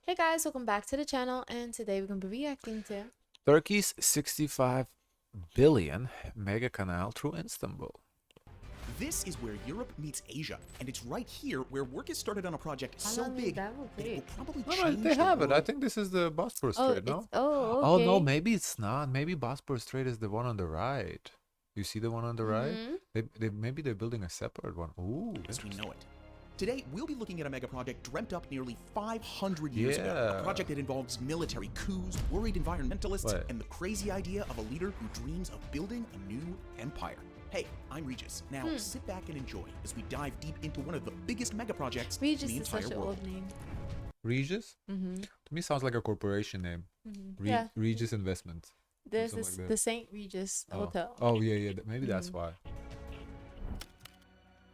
Hey guys, welcome back to the channel, and today we're going to be reacting to Turkey's 65 billion Mega Canal through Istanbul. This is where Europe meets Asia, and it's right here where work has started on a project so big that it will probably No, change they the have it. I world. think this is the Bosphorus oh, Strait, no? oh, Oh, okay. no, maybe it's not. Maybe Bosphorus Strait is the one on the right. You see the one on the right? Maybe they're building a separate one. Ooh, As we know it. Today, we'll be looking at a mega project dreamt up nearly 500 years ago. A project that involves military coups, worried environmentalists, and the crazy idea of a leader who dreams of building a new empire. Hey, I'm Regis. Now sit back and enjoy as we dive deep into one of the biggest mega projects in the entire Such an world. old name. Regis? To me, sounds like a corporation name. Yeah. Regis Investments. This Something is like the St. Regis Hotel. Oh, yeah. Maybe that's why.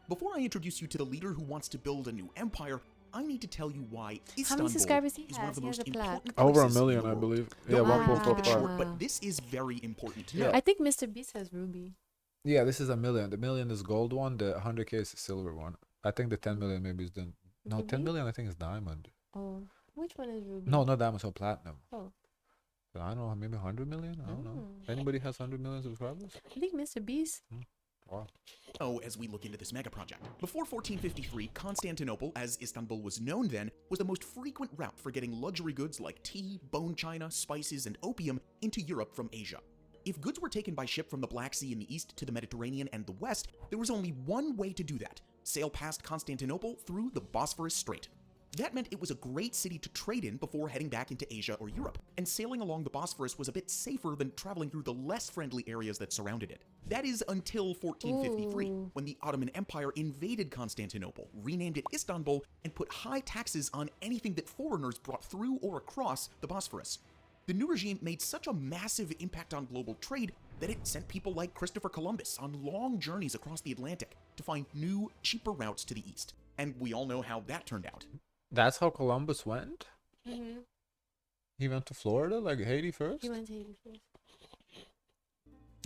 Before I introduce you to the leader who wants to build a new empire, I need to tell you why How Istanbul many subscribers he is one of has? the He has most a plaque. important Over a places in million, the I world. believe. Don't Yeah, want to keep it 1.45. short, but this is very important to know. I think Mr. Beast has Ruby. Yeah, this is a million. The million is gold one. The 100K is the silver one. I think the 10 million maybe is the... No, 10 million I think is diamond. Oh, which one is Ruby? No, not diamond, so platinum. Oh. So I don't know, maybe 100 million? I don't know. Anybody has 100 million subscribers? I think Mr. Beast. Wow. Oh, as we look into this mega project. Before 1453, Constantinople, as Istanbul was known then, was the most frequent route for getting luxury goods like tea, bone china, spices, and opium into Europe from Asia. If goods were taken by ship from the Black Sea in the east to the Mediterranean and the west, there was only one way to do that: sail past Constantinople through the Bosphorus Strait. That meant it was a great city to trade in before heading back into Asia or Europe, and sailing along the Bosphorus was a bit safer than traveling through the less friendly areas that surrounded it. That is until 1453, when the Ottoman Empire invaded Constantinople, renamed it Istanbul, and put high taxes on anything that foreigners brought through or across the Bosphorus. The new regime made such a massive impact on global trade that it sent people like Christopher Columbus on long journeys across the Atlantic to find new, cheaper routes to the east. And we all know how that turned out. That's how Columbus went? He went to Florida, like Haiti first? He went to Haiti first.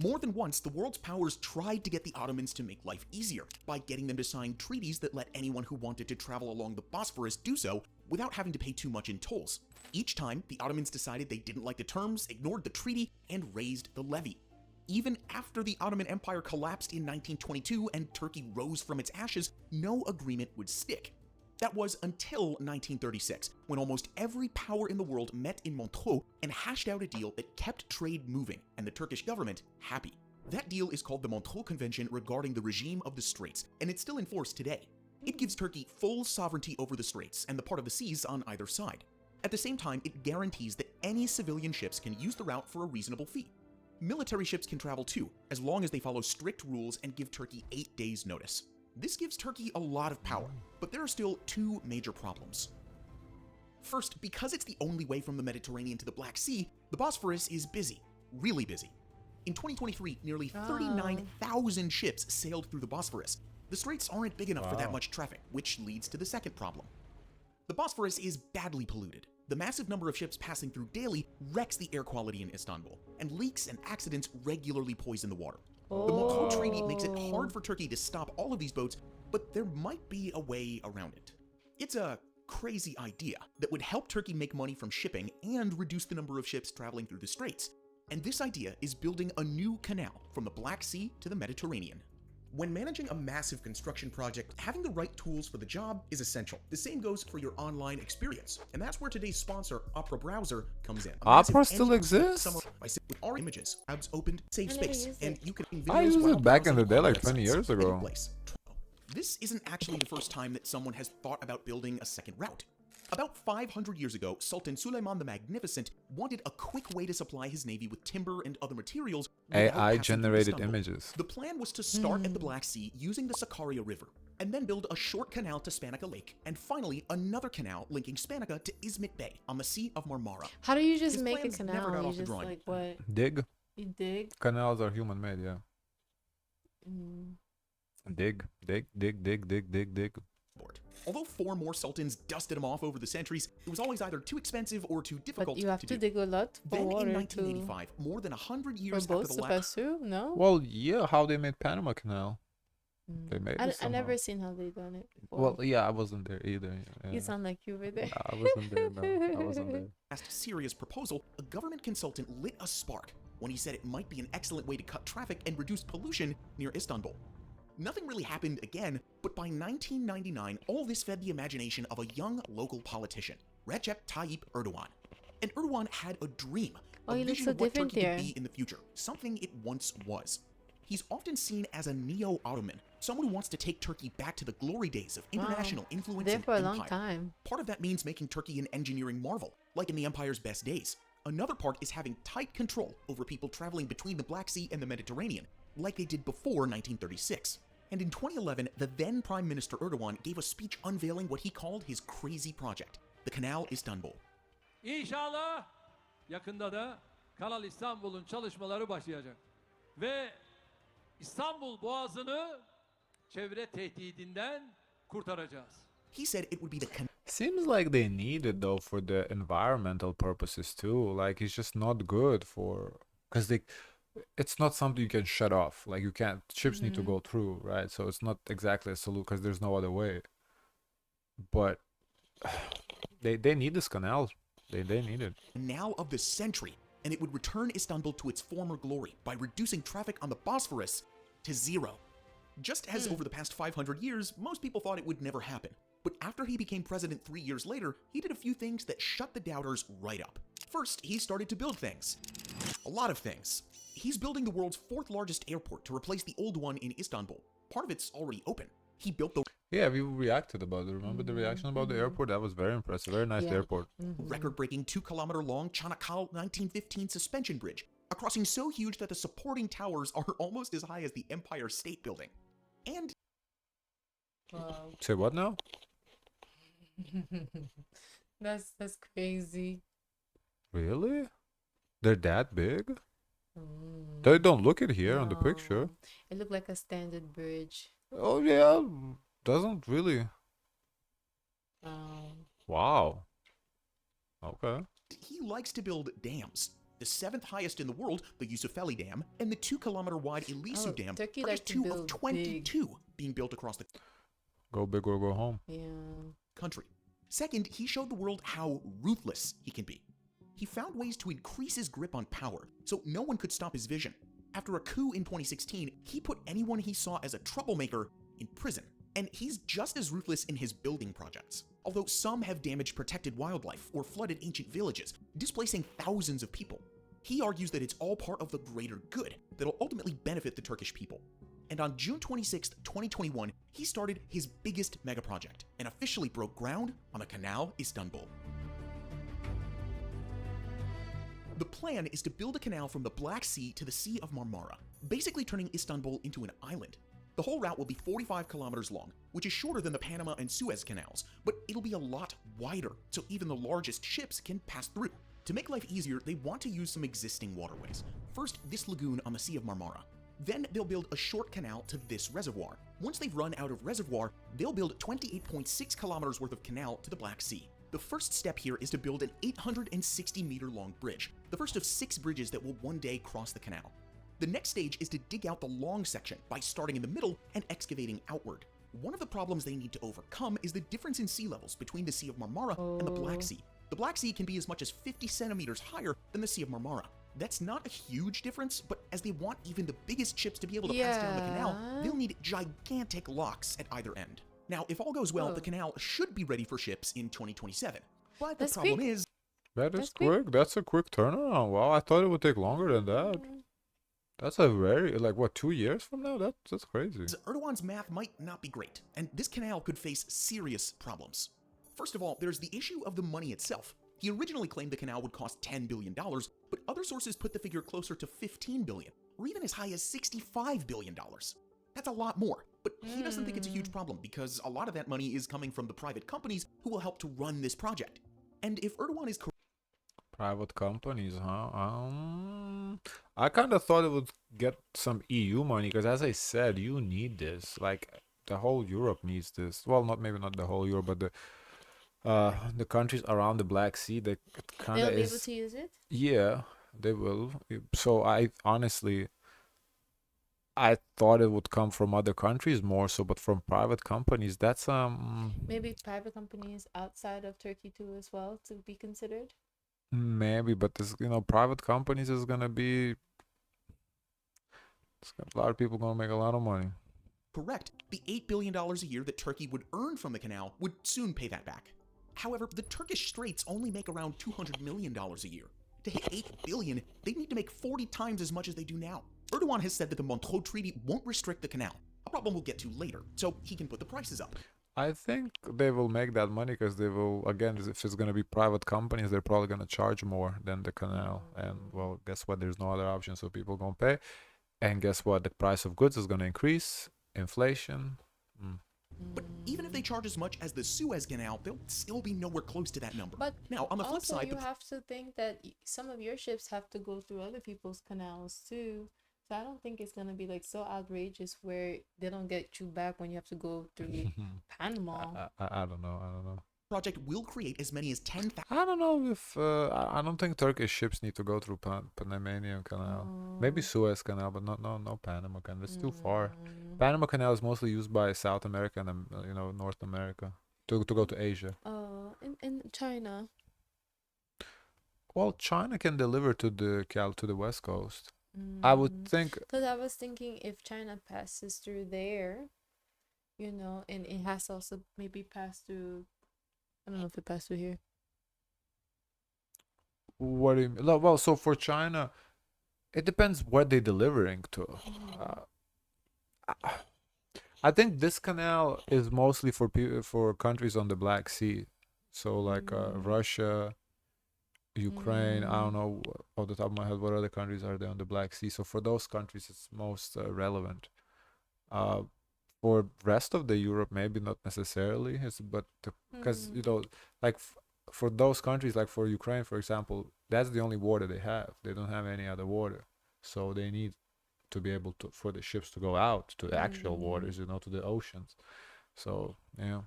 More than once, the world's powers tried to get the Ottomans to make life easier by getting them to sign treaties that let anyone who wanted to travel along the Bosphorus do so without having to pay too much in tolls. Each time, the Ottomans decided they didn't like the terms, ignored the treaty, and raised the levy. Even after the Ottoman Empire collapsed in 1922 and Turkey rose from its ashes, no agreement would stick. That was until 1936, when almost every power in the world met in Montreux and hashed out a deal that kept trade moving and the Turkish government happy. That deal is called the Montreux Convention regarding the regime of the Straits, and it's still in force today. It gives Turkey full sovereignty over the Straits and the part of the seas on either side. At the same time, it guarantees that any civilian ships can use the route for a reasonable fee. Military ships can travel too, as long as they follow strict rules and give Turkey 8 days' notice. This gives Turkey a lot of power, but there are still two major problems. First, because it's the only way from the Mediterranean to the Black Sea, the Bosphorus is busy, really busy. In 2023, nearly 39,000 ships sailed through the Bosphorus. The straits aren't big enough for that much traffic, which leads to the second problem. The Bosphorus is badly polluted. The massive number of ships passing through daily wrecks the air quality in Istanbul, and leaks and accidents regularly poison the water. The Montreux Treaty makes it hard for Turkey to stop all of these boats, but there might be a way around it. It's a crazy idea that would help Turkey make money from shipping and reduce the number of ships traveling through the straits. And this idea is building a new canal from the Black Sea to the Mediterranean. When managing a massive construction project, having the right tools for the job is essential. The same goes for your online experience, and that's where today's sponsor, Opera Browser, comes in. Opera still exists? With our images, tabs opened, save space, and you can videos I used while it back in the browsing day, like all 20 websites, years ago. any place. This isn't actually the first time that someone has thought about building a second route. About 500 years ago, Sultan Suleiman the Magnificent wanted a quick way to supply his navy with timber and other materials without AI passing through generated Istanbul. images. The plan was to start at the Black Sea using the Sakarya River, and then build a short canal to Spanica Lake, and finally another canal linking Spanica to Izmit Bay on the Sea of Marmara. How do you just His make a plans never canal? got You off the just drawing. like what? Dig? You dig? Canals are human-made, yeah. Dig. Although 4 more sultans dusted him off over the centuries, it was always either too expensive or too difficult But you have to to do. dig a lot for Then water in to 1985, more than 100 for years after boats the to last pass through. No. Well, yeah, how they made Panama Canal. They made I it somehow. never seen how they done it before. Well, yeah, I wasn't there either. You sound like you were there. Nah, I wasn't there. No, I wasn't there. Last serious proposal, a government consultant lit a spark when he said it might be an excellent way to cut traffic and reduce pollution near Istanbul. Nothing really happened again, but by 1999, all this fed the imagination of a young local politician, Recep Tayyip Erdogan. And Erdogan had a dream, Oh, a he looks vision so of what different Turkey there. could be in the future, something it once was. He's often seen as a neo-Ottoman, someone who wants to take Turkey back to the glory days of international influence There and for a empire. long time. Part of that means making Turkey an engineering marvel, like in the empire's best days. Another part is having tight control over people traveling between the Black Sea and the Mediterranean, like they did before 1936. And in 2011, the then Prime Minister Erdogan gave a speech unveiling what he called his crazy project, the Canal Istanbul. İnşallah yakında da Kanal İstanbul'un çalışmaları başlayacak. Ve İstanbul Boğazı'nı çevre tehdidinden kurtaracağız. He said it would be the canal Seems like they need it though for the environmental purposes too. Like it's just not good for because it's not something you can shut off. Like you can't ships need to go through, right? So it's not exactly a solution because there's no other way. But they need this canal. They need it. canal of the century, and it would return Istanbul to its former glory by reducing traffic on the Bosphorus to zero. Just as over the past 500 years, most people thought it would never happen. But after he became president 3 years later, he did a few things that shut the doubters right up. First, he started to build things. A lot of things. He's building the world's 4th largest airport to replace the old one in Istanbul. Part of it's already open. He built the Yeah, we reacted about it. Remember the reaction about the airport? That was very impressive. Very nice Yeah. airport. record-breaking 2-kilometer-long Çanakkale 1915 suspension bridge, a crossing so huge that the supporting towers are almost as high as the Empire State Building. And Wow. Say what now? That's crazy. Really? They're that big? They don't look it here on the picture. No. It looked like a standard bridge. Oh yeah, doesn't really. Um, Wow. Okay. he likes to build dams. The 7th highest in the world, the Yusufeli Dam, and the 2-kilometer-wide Ilisu Oh, Dam Turkey are likes just to 2 build of 22 being built across the Go big or go home. yeah. country. Second, he showed the world how ruthless he can be. He found ways to increase his grip on power, so no one could stop his vision. After a coup in 2016, he put anyone he saw as a troublemaker in prison. And he's just as ruthless in his building projects. Although some have damaged protected wildlife or flooded ancient villages, displacing thousands of people. He argues that it's all part of the greater good that'll ultimately benefit the Turkish people. And on June 26, 2021, he started his biggest mega project and officially broke ground on the Canal Istanbul. The plan is to build a canal from the Black Sea to the Sea of Marmara, basically turning Istanbul into an island. The whole route will be 45 kilometers long, which is shorter than the Panama and Suez canals, but it'll be a lot wider, so even the largest ships can pass through. To make life easier, they want to use some existing waterways. First, this lagoon on the Sea of Marmara. Then they'll build a short canal to this reservoir. Once they've run out of reservoir, they'll build 28.6 kilometers worth of canal to the Black Sea. The first step here is to build an 860-meter-long bridge, the first of 6 bridges that will one day cross the canal. The next stage is to dig out the long section by starting in the middle and excavating outward. One of the problems they need to overcome is the difference in sea levels between the Sea of Marmara and the Black Sea. The Black Sea can be as much as 50 centimeters higher than the Sea of Marmara. That's not a huge difference, but as they want even the biggest ships to be able to pass down the canal, they'll need gigantic locks at either end. Now, if all goes well, the canal should be ready for ships in 2027. But the That's problem quick. is, That is That's quick. quick. That's a quick turnaround. Wow, I thought it would take longer than that. That's a very, like, what, 2 years from now? That's crazy. Erdogan's math might not be great, and this canal could face serious problems. First of all, there's the issue of the money itself. He originally claimed the canal would cost $10 billion, but other sources put the figure closer to $15 billion, or even as high as $65 billion. That's a lot more, but he doesn't think it's a huge problem because a lot of that money is coming from the private companies who will help to run this project. And if Erdogan is correct, Private companies, huh? I kind of thought it would get some EU money because, as I said, you need this. Like, the whole Europe needs this. Well, maybe not the whole Europe, but the countries around the Black Sea, they kind They'll of be able is. to use it? Yeah, they will. So I honestly, I thought it would come from other countries more so, but from private companies, that's Maybe private companies outside of Turkey too as well to be considered. maybe, but this, private companies is gonna be a lot of people gonna make a lot of money. Correct. The $8 billion a year that Turkey would earn from the canal would soon pay that back. However, the Turkish Straits only make around $200 million a year. To hit $8 billion, they'd need to make 40 times as much as they do now. Erdogan has said that the Montreux Treaty won't restrict the canal, a problem we'll get to later, so he can put the prices up. I think they will make that money because they will, again, if it's gonna be private companies, they're probably gonna charge more than the canal. And well, guess what? There's no other option, so people gonna pay. And guess what? The price of goods is gonna increase. Inflation. But even if they charge as much as the Suez Canal, they'll still be nowhere close to that number. But now, on the flip also, side, you have to think that some of your ships have to go through other people's canals too. So I don't think it's gonna be like so outrageous where they don't get you back when you have to go through Panama. I don't know. I don't know. project will create as many as 10,000. I don't know if I don't think Turkish ships need to go through Panamanian Canal. Maybe Suez Canal, but no Panama Canal. It's too far. Panama Canal is mostly used by South America and North America to go to Asia. In China. Well, China can deliver to the West Coast. I would think. Because I was thinking if China passes through there, and it has also maybe passed through. I don't know if it passed through here. What do you mean? Well, so for China, it depends what they're delivering to. I think this canal is mostly for countries on the Black Sea, so like Russia, Ukraine. I don't know off the top of my head what other countries are there on the Black Sea. So for those countries, it's most relevant. For rest of the Europe, maybe not necessarily. But because like for those countries, like for Ukraine, for example, that's the only water they have. They don't have any other water, so they need to be able to for the ships to go out to the actual waters, to the oceans. So yeah.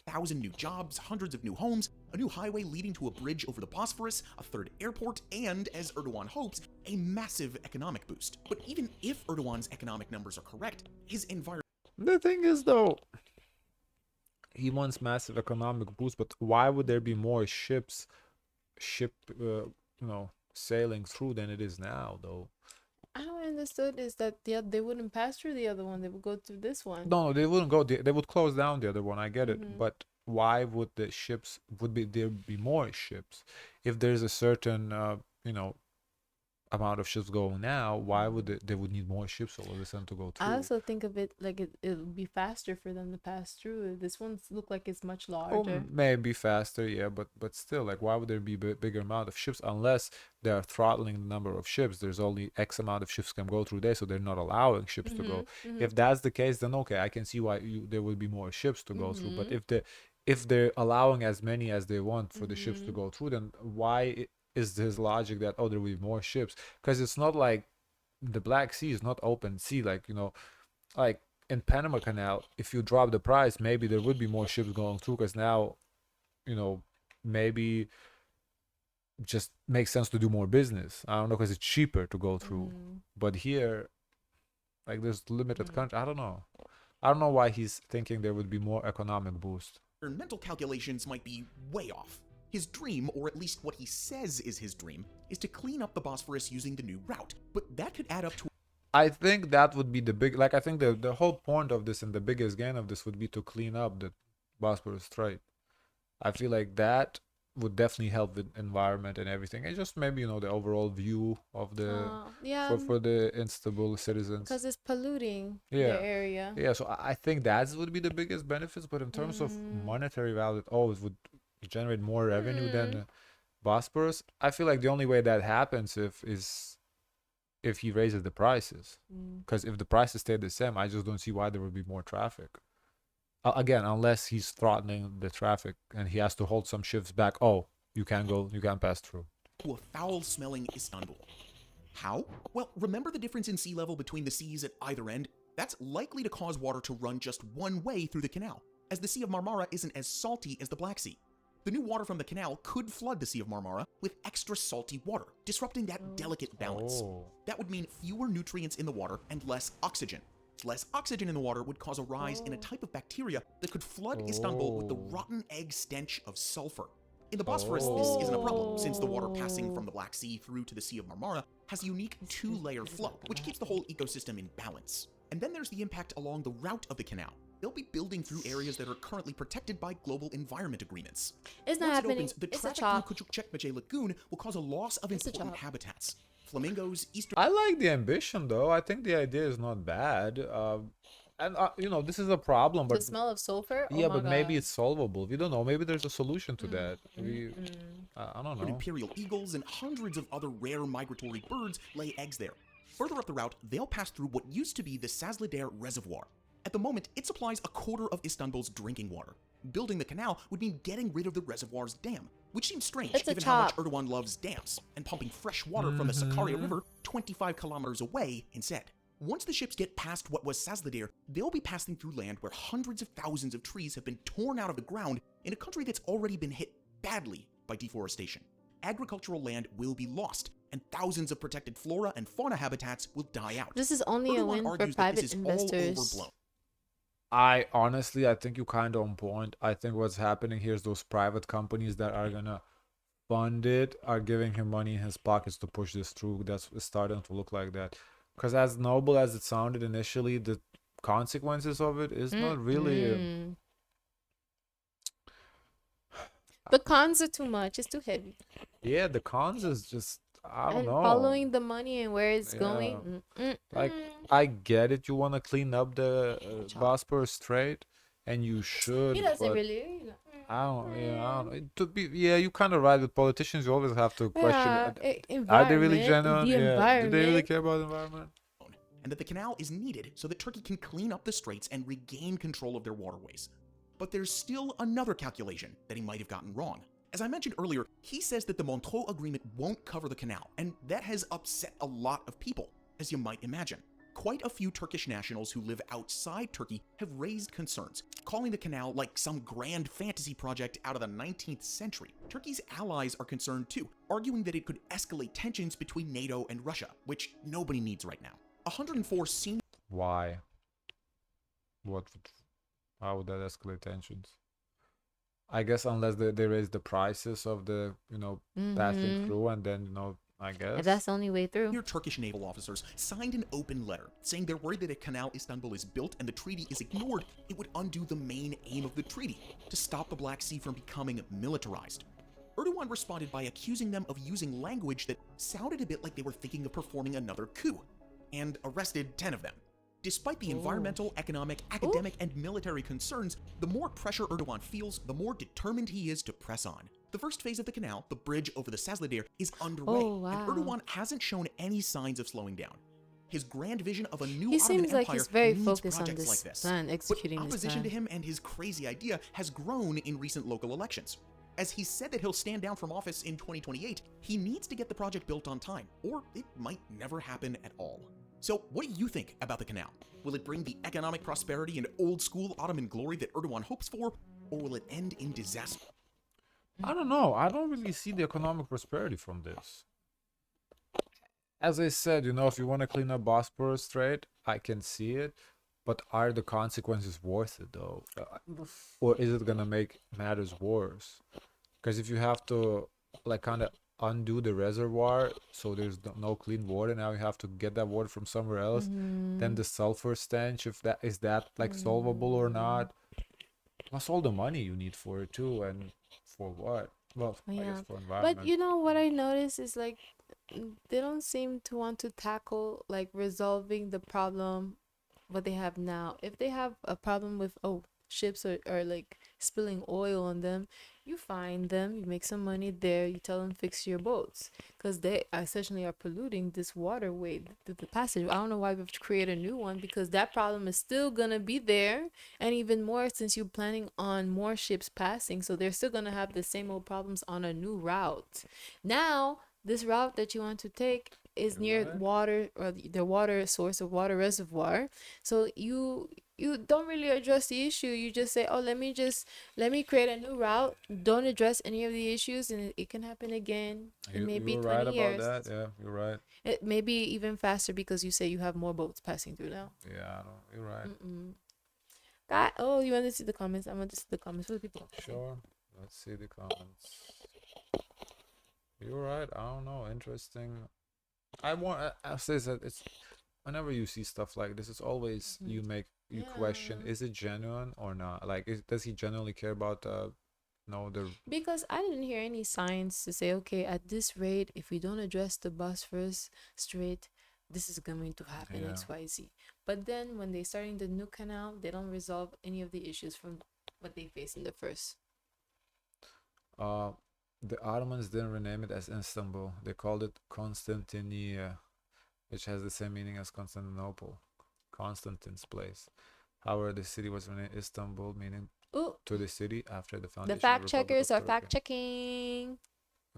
1,000 new jobs, hundreds of new homes, a new highway leading to a bridge over the Bosphorus, a third airport, and, as Erdogan hopes, a massive economic boost. But even if Erdogan's economic numbers are correct, his environment. The thing is, though, he wants massive economic boost, but why would there be more sailing through than it is now, though? How I understood is that they wouldn't pass through the other one; they would go through this one. No, they wouldn't go. They would close down the other one. I get it, but why would there be more ships if there's a certain amount of ships going now? Why would they would need more ships all of a sudden to go through? I also think of it like it'll be faster for them to pass through. This one look like it's much larger. Maybe faster, yeah, but still, like, why would there be bigger amount of ships unless they are throttling the number of ships? There's only X amount of ships can go through there, so they're not allowing ships to go. If that's the case, then okay, I can see why there would be more ships to go through. But if they're allowing as many as they want for the ships to go through, then why is this logic that there will be more ships? Because it's not like the Black Sea is not open sea, like like in Panama Canal. If you drop the price, maybe there would be more ships going through, because now maybe just makes sense to do more business. I don't know, because it's cheaper to go through. But here, like, there's limited country. I don't know why he's thinking there would be more economic boost. Mental calculations might be way off. His dream, or at least what he says is his dream, is to clean up the Bosphorus using the new route. But that could add up to. I think that would be I think the whole point of this and the biggest gain of this would be to clean up the Bosphorus Strait. I feel like that would definitely help with environment and everything, and just maybe the overall view of the for the Istanbul citizens, because it's polluting the area. Yeah, so I think that would be the biggest benefits. But in terms of monetary value, it always would generate more revenue than Bosphorus. I feel like the only way that happens is if he raises the prices, because if the prices stay the same, I just don't see why there would be more traffic. Again, unless he's throttling the traffic and he has to hold some ships back. Oh, you can't pass through. To a foul-smelling Istanbul. How? Well, remember the difference in sea level between the seas at either end? That's likely to cause water to run just one way through the canal, as the Sea of Marmara isn't as salty as the Black Sea. The new water from the canal could flood the Sea of Marmara with extra salty water, disrupting that delicate balance. Oh. That would mean fewer nutrients in the water and less oxygen. Less oxygen in the water would cause a rise in a type of bacteria that could flood Istanbul with the rotten egg stench of sulfur. In the Bosphorus, this isn't a problem, since the water passing from the Black Sea through to the Sea of Marmara has a unique two-layer flow, which keeps the whole ecosystem in balance. And then there's the impact along the route of the canal. They'll be building through areas that are currently protected by global environment agreements. It's not Once happening. it opens, the It's a traffic chop. through Küçükçekmece Lagoon will cause a loss of It's a important chop. habitats. Flamingos, Eastern... I like the ambition though. I think the idea is not bad. And you know, this is a problem, The but smell of sulfur? yeah, Oh my but maybe God. it's solvable. We don't know. Maybe there's a solution to that. I don't know. imperial eagles and hundreds of other rare migratory birds lay eggs there. Further up the route, they'll pass through what used to be the Sazlider Reservoir. At the moment, it supplies a quarter of Istanbul's drinking water. Building the canal would mean getting rid of the reservoir's dam, which seems strange It's a given how much chop. Erdogan loves dams, and pumping fresh water from the Sakarya River 25 kilometers away instead. Once the ships get past what was Sazlider, they'll be passing through land where hundreds of thousands of trees have been torn out of the ground in a country that's already been hit badly by deforestation. Agricultural land will be lost, and thousands of protected flora and fauna habitats will die out. This is only a Erdogan win for argues that private this is all investors. overblown. I honestly, I think you kind of on point. I think what's happening here is those private companies that are gonna fund it are giving him money in his pockets to push this through. That's starting to look like that. Because as noble as it sounded initially, the consequences of it is not really. Mm. The cons are too much. It's too heavy. Yeah, the cons is just I don't And know. following the money and where it's Yeah. going. Like I get it, you want to clean up the Chop. Bosphorus Strait, and you should. He doesn't but really. I don't. Yeah, I don't know. To be, yeah, you kind of right. With politicians, you always have to question. Are they really genuine? The Yeah. Do environment. they really care about the environment? And that the canal is needed so that Turkey can clean up the straits and regain control of their waterways. But there's still another calculation that he might have gotten wrong. As I mentioned earlier, he says that the Montreux Agreement won't cover the canal, and that has upset a lot of people, as you might imagine. Quite a few Turkish nationals who live outside Turkey have raised concerns, calling the canal like some grand fantasy project out of the 19th century. Turkey's allies are concerned too, arguing that it could escalate tensions between NATO and Russia, which nobody needs right now. 104 senior Why? What would? How would that escalate tensions? I guess unless they raise the prices of the passing through, and then I guess. And that's the only way through. Turkish naval officers signed an open letter saying they're worried that if Canal Istanbul is built and the treaty is ignored, it would undo the main aim of the treaty, to stop the Black Sea from becoming militarized. Erdogan responded by accusing them of using language that sounded a bit like they were thinking of performing another coup, and arrested 10 of them. Despite the environmental, economic, academic, and military concerns, the more pressure Erdogan feels, the more determined he is to press on. The first phase of the canal, the bridge over the Sazlider, is underway, Oh, wow. and Erdogan hasn't shown any signs of slowing down. His grand vision of a new He Ottoman seems like empire he's very needs focused on projects this like this. plan, executing but this opposition plan. to him and his crazy idea has grown in recent local elections. As he said that he'll stand down from office in 2028, he needs to get the project built on time, or it might never happen at all. So what do you think about the canal? Will it bring the economic prosperity and old-school Ottoman glory that Erdogan hopes for, or will it end in disaster? I don't know. I don't really see the economic prosperity from this. As I said, if you want to clean up Bosphorus Strait, I can see it. But are the consequences worth it, though? Or is it going to make matters worse? Because if you have to, kind of undo the reservoir, so there's no clean water, now you have to get that water from somewhere else. Then the sulfur stench, if that is solvable or not. Plus all the money you need for it, too. And for what? Well, I guess for environment. But what I noticed is they don't seem to want to tackle resolving the problem what they have now. If they have a problem with ships are spilling oil on them, you find them, you make some money there, you tell them fix your boats, because they essentially are polluting this waterway, the passage. I don't know why we have to create a new one, because that problem is still gonna be there, and even more since you're planning on more ships passing, so they're still gonna have the same old problems on a new route. Now this route that you want to take is near water, or the water source, or water reservoir, so you you don't really address the issue. You just say, oh, let me create a new route. Don't address any of the issues, and it can happen again in maybe You're 20 right years. about that. Yeah, you're right. It may be even faster because you say you have more boats passing through now. Yeah, I know. You're right. God, oh, you want to see the comments? I want to see the comments. What do people say? Sure. Let's see the comments. You're right. I don't know. Interesting. I say that it's whenever you see stuff like this, it's always you question, Yeah. is it genuine or not? Like, does he genuinely care about the Because I didn't hear any signs to say, okay, at this rate, if we don't address the Bosphorus Strait, this is going to happen Yeah. XYZ. But then when they're starting the new canal, they don't resolve any of the issues from what they faced in the first. The Ottomans didn't rename it as Istanbul. They called it Constantinia, which has the same meaning as Constantinople, Constantine's place. However, the city was renamed Istanbul, meaning Ooh, to the city after the the foundation of fact the Republic checkers of are Turkey. fact checking.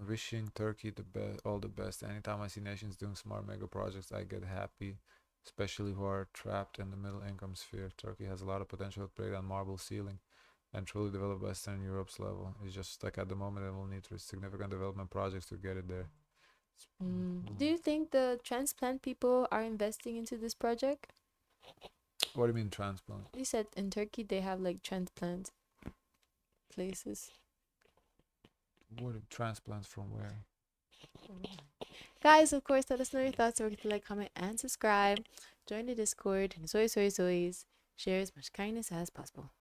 Wishing Turkey all the best. Anytime I see nations doing smart mega projects, I get happy, especially who are trapped in the middle income sphere. Turkey has a lot of potential to break down marble ceiling and truly develop Western Europe's level. It's just like at the moment it will need significant development projects to get it there. Do you think the transplant people are investing into this project? What do you mean transplant? You said in Turkey they have like transplant places. What transplants from where? Guys, of course, let us know your thoughts. Don't forget to like, comment, and subscribe. Join the Discord. And share as much kindness as possible.